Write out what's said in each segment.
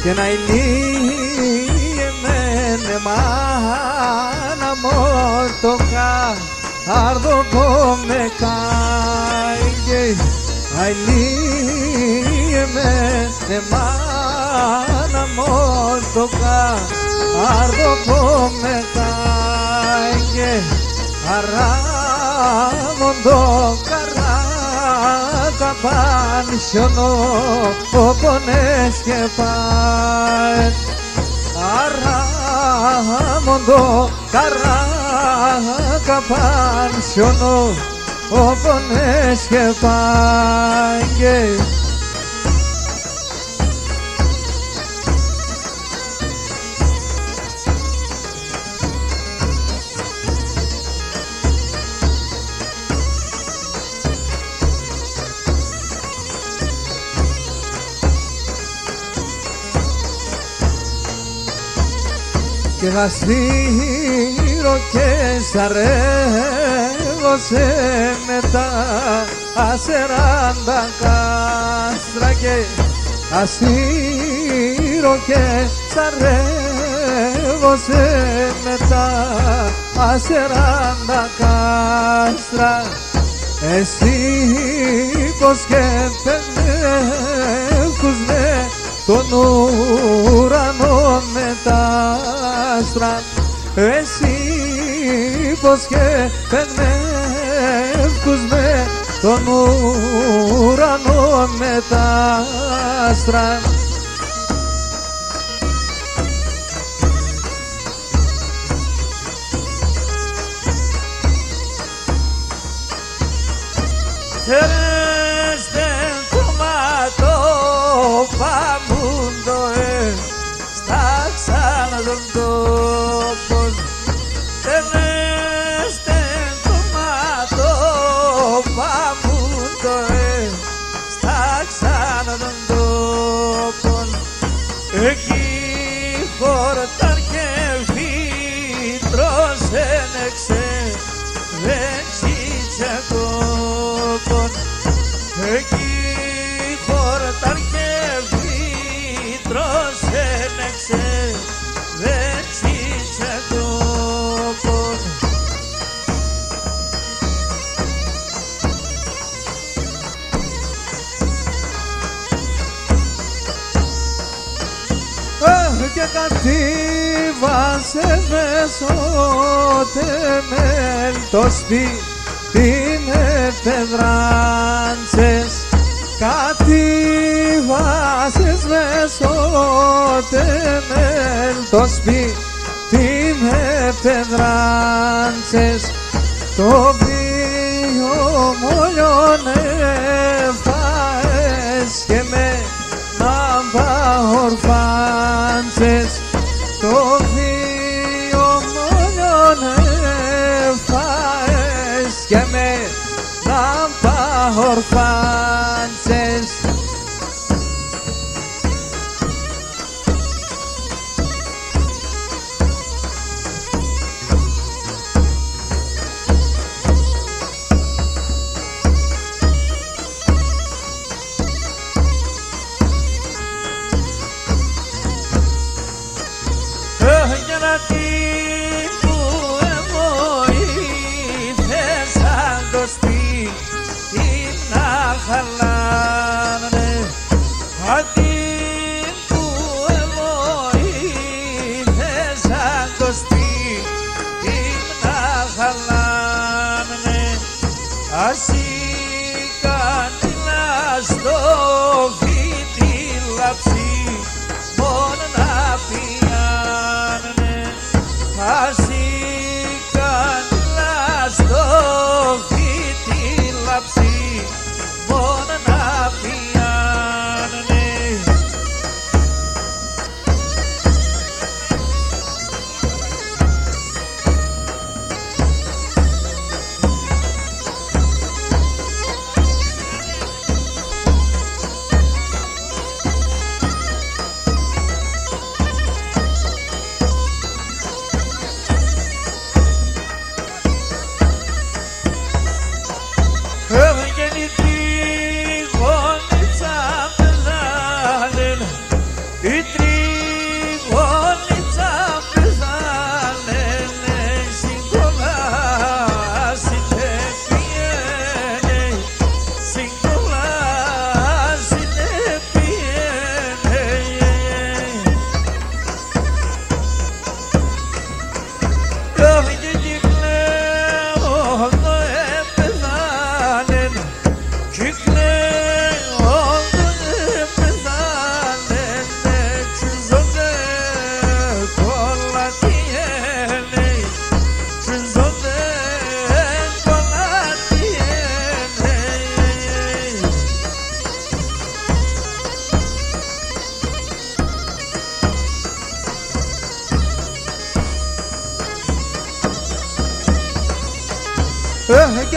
και να ηλίεμενε μάνα μορτοκα άρδο με κάιγε ηλίεμενε μάνα μορτοκα άρδο με κάιγε αράμοντο καράκα πανσιονό πόνες και πάει αράμοντο καράκα πανσιονό πόνες και πάει και γαστήρω και σαρεύωσε μετά ασεράντα κάστρα και γαστήρω και σαρεύωσε μετά ασεράντα κάστρα εσύ πως και πενεύκους με τον ουρανό με τα άστρα εσύ πως και πενεύκους με τον ουρανό με τα άστρα τον τόπον τενέστε το μάτο παμούντο στα ξανά των τόπον εκεί χορτάρ και φύτρος ένεξε δεξίτσα κόπον εκεί χορτάρ και φύτρος ένεξε δεξίτσα κόπον και κατήβασε μεσότεμελ το σπίτι με πεδράντσες κατήβασες μεσότεμελ το σπίτι με πεδράντσες το βιομολιόν έφαες και με ορφάντσες το βιομολιόν έφαες και με ορφάντσες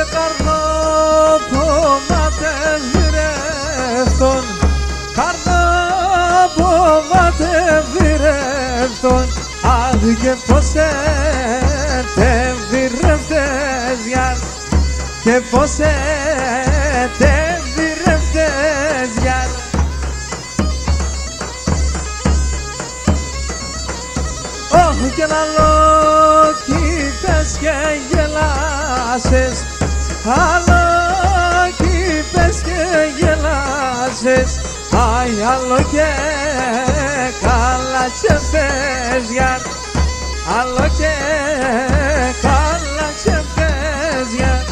και καρδοπομάτευηρευτον, καρδοπομάτευηρευτον, αχ και πως ετεβηρευτες γιαρ, και πως ετεβηρευτες γιαρ. Όχι και λαλό κι είπες και γελάσες, άλλο κι είπες και γελάσες, αι άλλο και καλά τσεφτές γιαρ, άλλο και καλά τσεφτές γιαρ.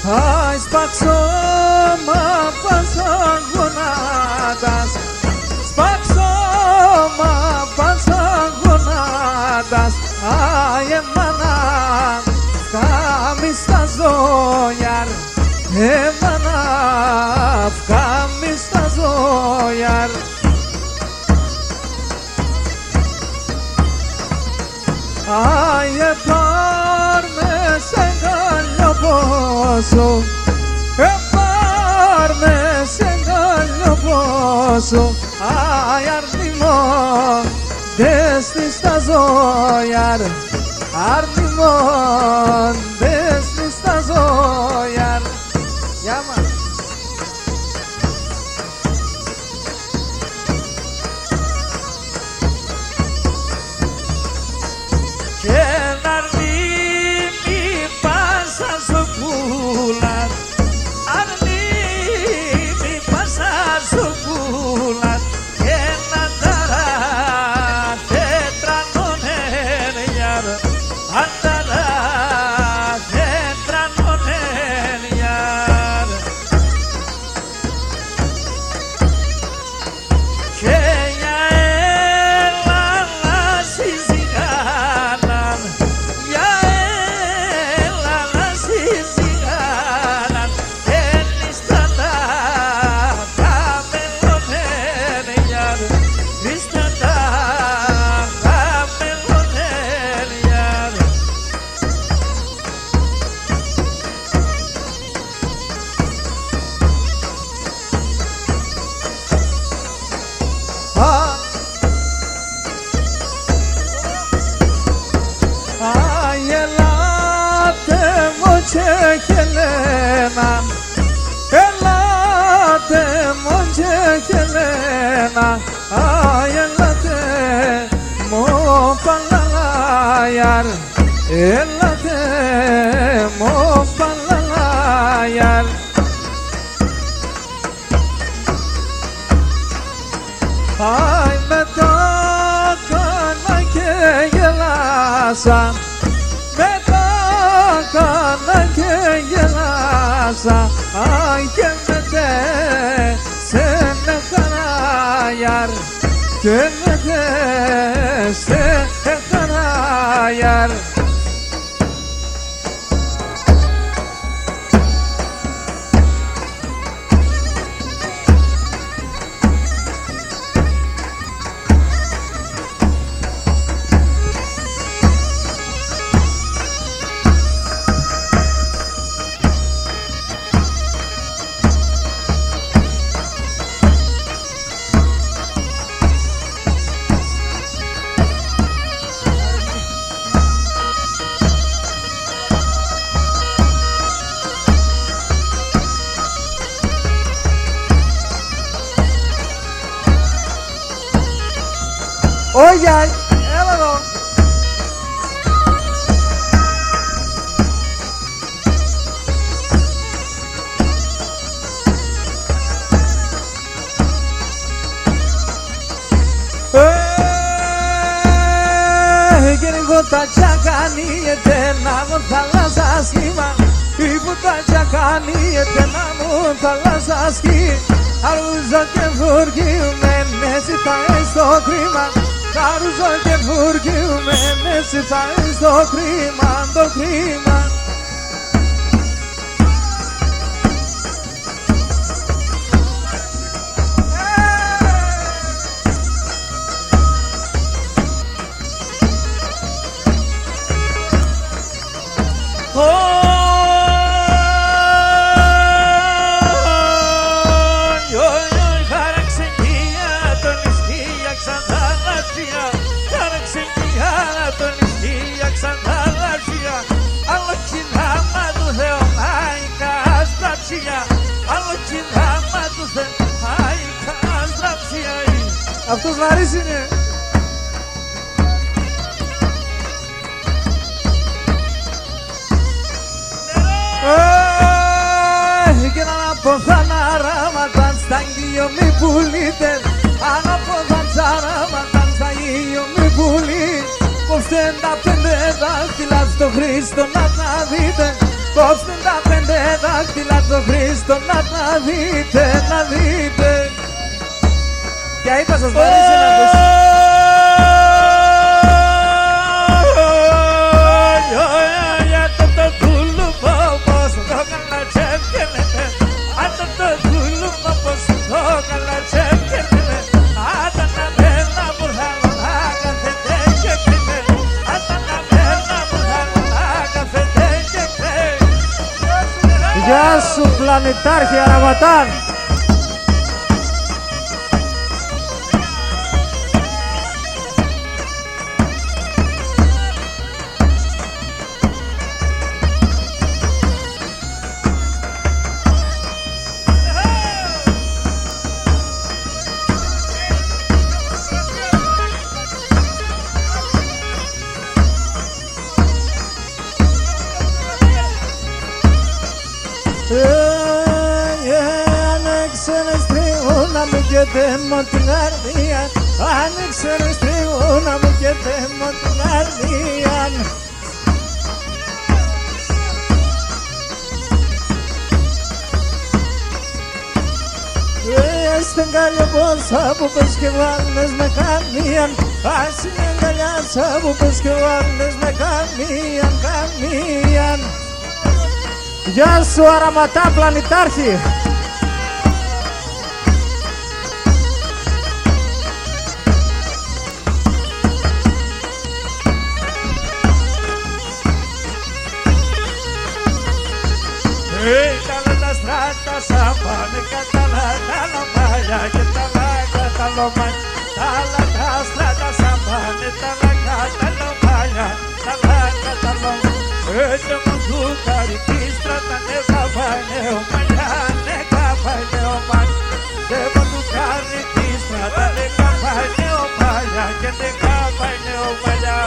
Αι σπάξω μα πάσαν γονάτας, σπάξω μα πάσαν γονάτας, αι εμάνα φκάμι στα ζώιαρ, εμάνα φκάμι στα ζώιαρ. Αι επάρμε σε καλό πόσο, επάρμε σε καλό πόσο, αι αρνημόν δέστη στα ζώιαρ, αρνημόν δέστη στα ζώιαρ. Γεια μας. Χελένα, ελάτε μον και Χελένα, αι ελάτε μον παλαλάιαρ, ελάτε μον παλαλάιαρ. Αι με τα κάνα και γελάσα, με τα κάνα και γελάσα, αι και μετέ σε νεχανάγιαρ, και μετέ σε νεχανάγιαρ. Αϊ, αϊ, έλα εδώ. Τα τσακάνι ετένα μου θάλασσα σχήμα Υπού τα τσακάνι ετένα μου θάλασσα σχήμα Αρούζω και φουργιούμενε ζητάει στο κρίμα Αρούζω και φουργιούμενε ζητάει στο κρίμα Το κρίμα Αυτός βαρύς είναι. Και να αναποδάν αράματαν στα γιο μη πουλείτε Αναποδάν αράματαν στα γιο μη πουλείτε Κόψτε τα 5 δάχτυλα στο Χριστό να τα δείτε Κόψτε τα 5 δάχτυλα στο Χριστό να τα δείτε Να δείτε Ποια είπα σας βαρύς είναι αυτός Γεια σου πλανητάρχη Αραματάν και τέμω την αρδία Άνοιξε ρε στριγούνα μου και τέμω την αρδία Στην καλιοπόσα που πες και βάλνες με καμίαν Ας είναι αγκαλιάσα που πες και βάλνες με καμίαν Καμίαν Γεια σου Αραματά πλανητάρχη Τα στράτα σαν πάνε κατά τα λαμπάλια και τα λάγκα τα λομάνια Τα λάγκα στράτα σαν πάνε τα λάγκα τα λαμπάλια Τα λάγκα τα λομάνια Έτσι μου του καρική στράτα ναι καπάνε ο μαλλιά ναι καπάνε ο μαλλιά Δεν μου του καρική στράτα ναι καπάνε ο μαλλιά και ναι καπάνε ο μαλλιά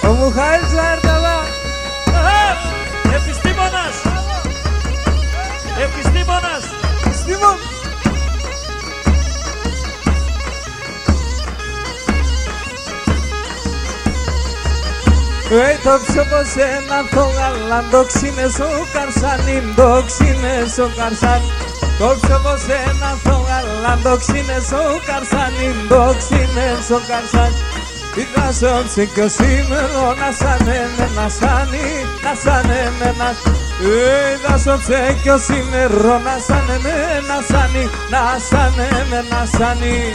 Ο Μουχαήλ Ζαρταλά Επιστήμονας Επιστήμονας! Επιστήμον! Το ψωμο σε ένα το γαλάν το ξύνες ο καρσάνιν το ξύνες ο καρσάν Το ψωμο σε ένα το γαλάν το ξύνες ο καρσάνιν το ξύνες ο καρσάν Είδα σώψε κι ο σήμερα να σάνε με να σάνει να σάνε με να Είδα σώψε κι ο σήμερα να σάνε με να σάνει να σάνε με να σάνει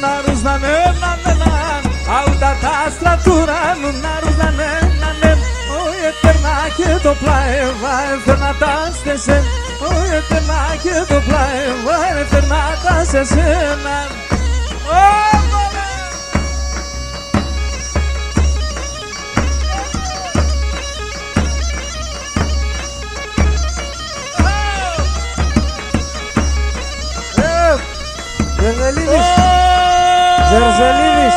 νάρους να ναι, αούτα τα στρατούρα, νάρους να ναι, ο ετερνά και το πλάεβα, έφερνα τα στεσέ, ο ετερνά και το πλάεβα, έφερνα τα σε σένα. Ζερζελίδης. Ζερζελίδης.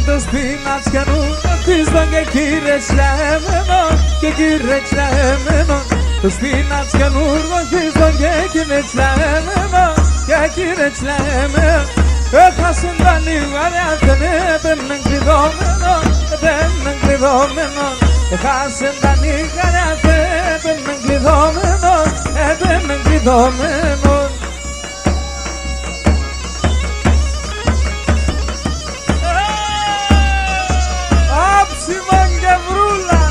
Το σπινάτσιανού πίστον και κυρετσλέμενον και κυρετσλέμενον. Το σπινάτσιανού πίστον και κυρετσλέμενον και κυρετσλέμενον. Έχασαν τα νύβαρια, δεν έπαιρναν κλειδόμενον, έπαιρναν κλειδόμενον. Έχασαν τα νύβαρια, δεν έπαιρναν κλειδόμενον, έπαιρναν κλειδόμενον. Σιμών και βρούλα,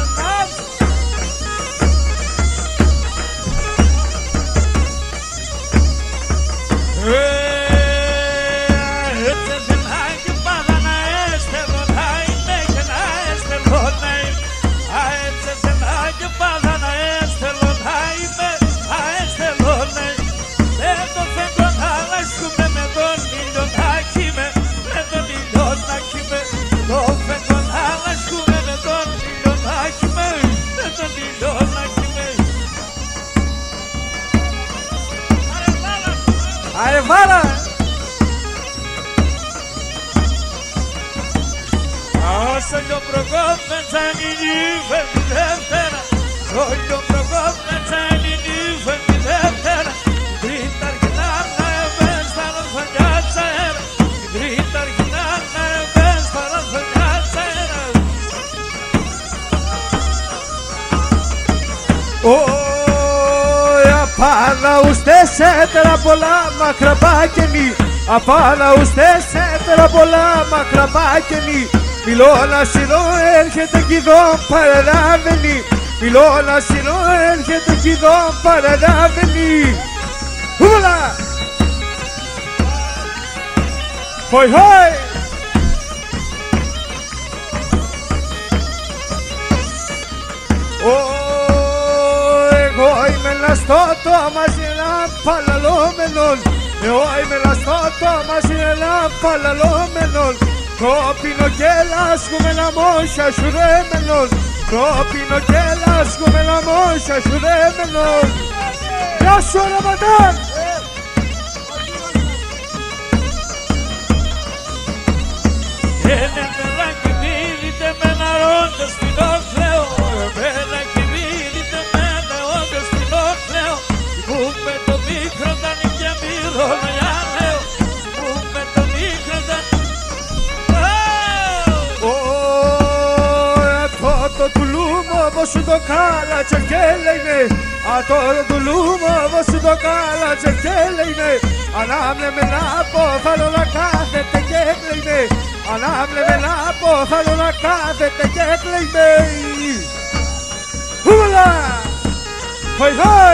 Aê, vara! Όσο κι ο προκόπτεν η φεύγει δεύτερα, όσο κι ο προκόπτεν η φεύγει δεύτερα. Τρίτα αρχινά να εβές τα ροφανιά τσαέρα, τρίτα αρχινά να εβές τα ροφανιά τσαέρα. Apana usted se trapola macrapakeni, apana usted se trapola macrapakeni. Μιλώνα σινό έρχεται κι εδώ παραλάβαινει, μιλώνα σινό έρχεται κι εδώ παραλάβαινει. Ούλα! Χοι χοι! Εγώ είμαι λαστότο μαζί ένα παλαλόμενον, εγώ είμαι λαστότο μαζί ένα παλαλόμενον. Κόπινο και λάσκουμε να μόσια σου ρέμενον, κόπινο και λάσκουμε να μόσια σου ρέμενον. Γεια σου Ραματάν! Ένα παιδάκι μίλητε με ένα ρόντο στην όχλεο, παιδάκι μίλητε με ένα ρόντο στην όχλεο. Που με το μικρό τα νύχια μίλω για λέω, που με το μικρό τα Το τουλούμο βόσου το κάλατσε και λέινε, το τουλούμο βόσου το κάλατσε και λέινε. Ανάμλε να πω θέλω να κάθεται και κλαίμε, ανάμλε να πω θέλω να κάθεται και κλαίμε. Ούλα! Χοι χοι!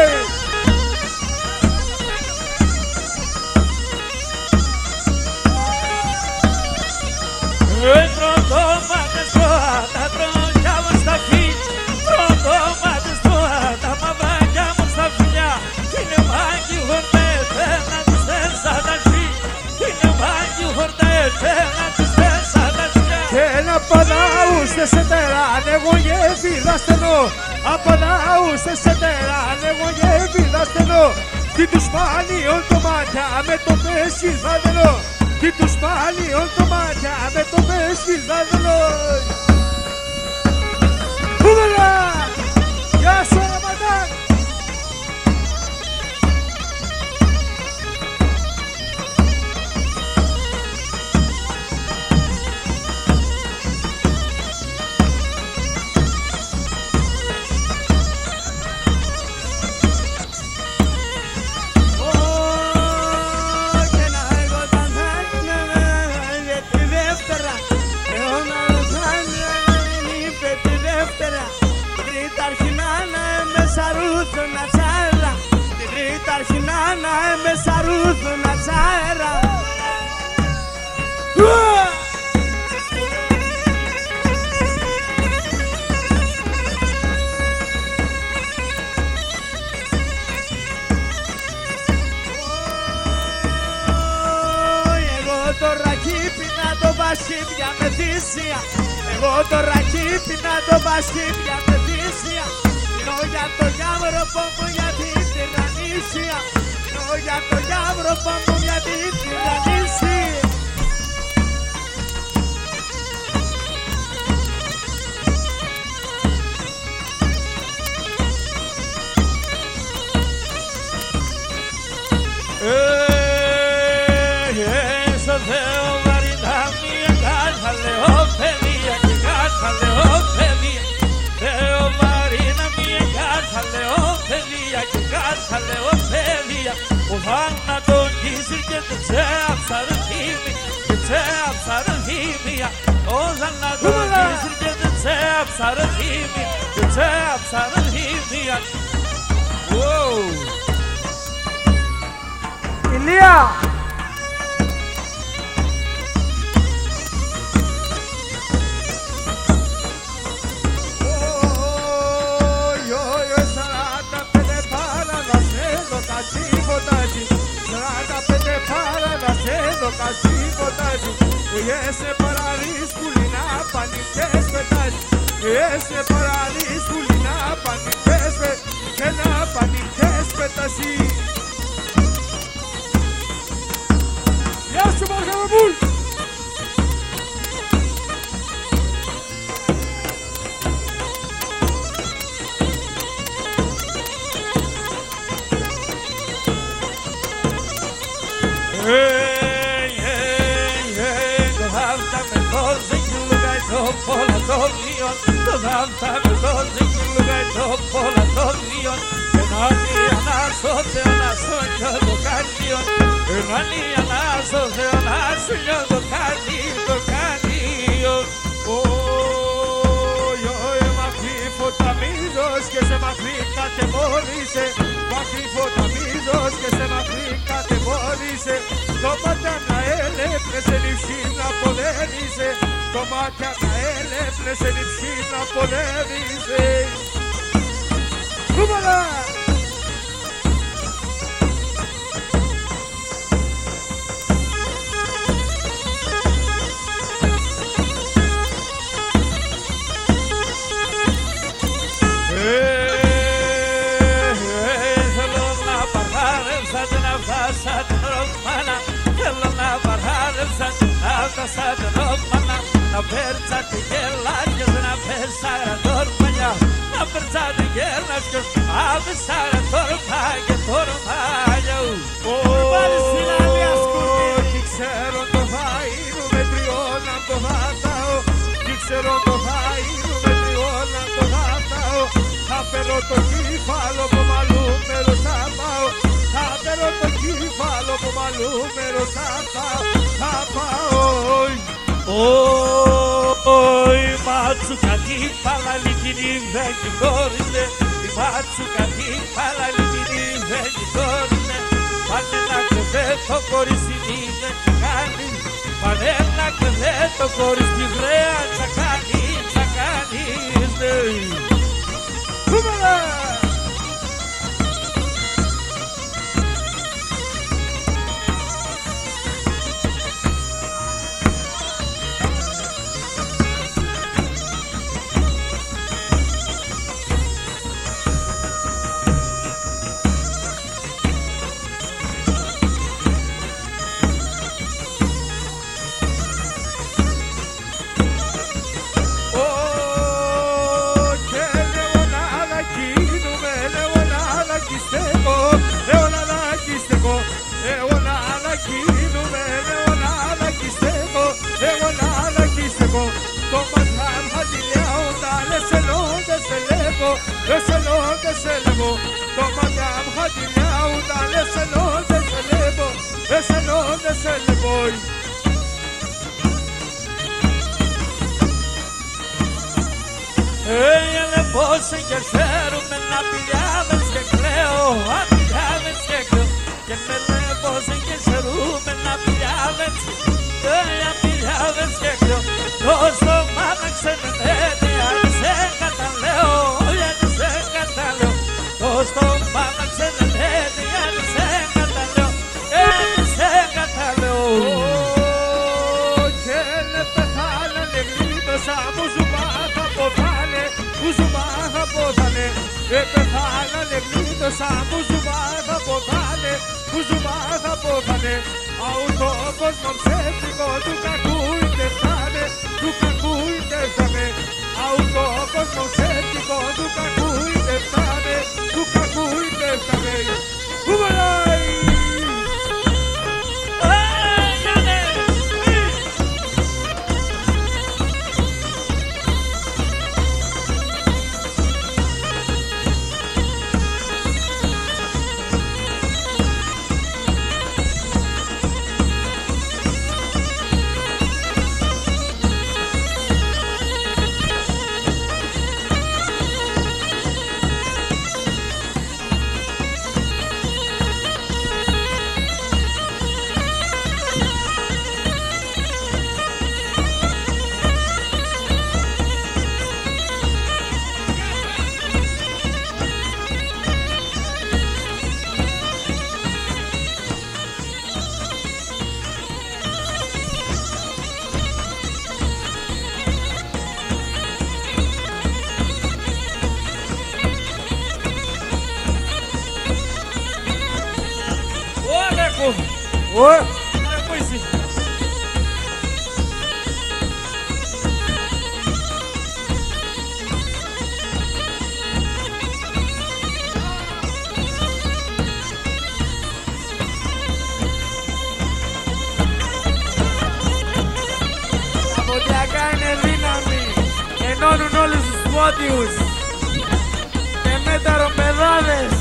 Τροντόματες τρώτα, τρονιά μου στα φύλλα. Τροντόματες τρώτα, μαυράκια μου στα φιλιά. Είναι μάγκη χορτές, να τους θες σαν τα φύλλα. Είναι μάγκη χορτές, να τους θες σαν τα φύλλα. Και να παντάουστε σε τεράν, εγώ γεύιδα στενό. Απαντάουστε σε τεράν, εγώ γεύιδα στενό. Τι τους μάνιον το μάτια με το πέσιλ βαδελό. Τι τους μάνιον το μάτια με το πέσιλ βαδελό. Ούβελα! Γεια σου Ραματάν! Εγώ το ρακίπι να το πασχίπια με θύσια. Νο για το γιάβροπο μου για την τυραννήσια. Νο για το γιάβροπο μου για την τυραννήσια. Στο Θεό βαρινά μία κάτσα λέω παιδεία και κάτσα λέω παιδεία. Θεό βαρινά μία κάτσα λέω παιδεία και κάτσα λέω παιδεία. Ο θάνατον γύσυρ και το τσέαψα ρε θύμη, και τσέαψα ρε θύμια. Ο θάνατον γύσυρ και το τσέαψα ρε θύμη, και τσέαψα ρε θύμια. Ηλία! Ese paradis pulina paniques petas. Ese paradis pulina paniques petas. Que na paniques petas. Γεια σου Μαργαροπούλ! Το δάμτα με το ζήκυλουγα το πόλα το λίον. Ενάνι ανάσω Θεό να σου νιώ το καρδίον. Ενάνι ανάσω Θεό να σου νιώ το καρδίον. Μακρύ φωταμίζος και σε μακρύ κατεμόνισε. Μακρύ φωταμίζος και σε μακρύ κατεμόνισε. Το μάτια να έλεπνε νυψή να πολέμησε. Το μάτια να έλεπνε νυψή να πολέμησε. Κούβαλα! Θέλω να παρχάρεψα την αυτάσα την ρομάνα. Θέλω να παρχάρεψα την αυτάσα την ρομάνα. Να πέρτσα τη γελάκες, να πέσαρα τορμανιά. Να πέρτσα τη γελάκες, να πέσαρα τορμάγια, τορμάγια. Τι ξέρω το φαΐρου με τριώνα το βάταο. Τι ξέρω το φαΐρου με τριώνα το βάταο. Θα φέρω το κύφαλο που μαλούμερο θα πάω. Θα φέρω το κύφαλο που μαλούμερο θα πάω. Θα πάω. Η μάτσουκα τι παλαλικινή δεν κυκόριζε. Η μάτσουκα τι παλαλικινή δεν κυκόριζε. Πάνε να κρυφέ το κορισινή δεν κάνει. Πανένα και δε το κορίς της ρέα τσακάνι, τσακάνις δε. Κούμελα! Πώς εγκεφέρουμε να πηγαίνεις και κλαίω, αν πηγαίνεις και κλαίω. Και με λέει πώς εγκεφέρουμε να πηγαίνεις, αν πηγαίνεις και κλαίω. Το στόμα να ξενετένει, αν σε καταλέω, αν σε καταλέω. Το στόμα να ξενετένει, αν σε καταλέω, αν σε καταλέω. Και le πεθάνε γλίτωσα μου σου μάθα ποθάνε, μου σου μάθα ποθάνε. Πεθάνανε γλίτωσα μου σου μάθα ποθάνε, μου σου μάθα ποθάνε. Αου το κόσμο ψεύτικο του κακού είτε φτάνε, του κακού είτε φτάνε. Αου το κόσμο ψεύτικο του κακού είτε φτάνε, του κακού είτε φτάνε. Πού βαλάει! Oi! Ποντιακά είναι δύναμη, ενώνουν όλους τους πόντιους και μεταροπεδάδες.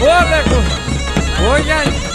Ô, Leco! Ô, Yanni!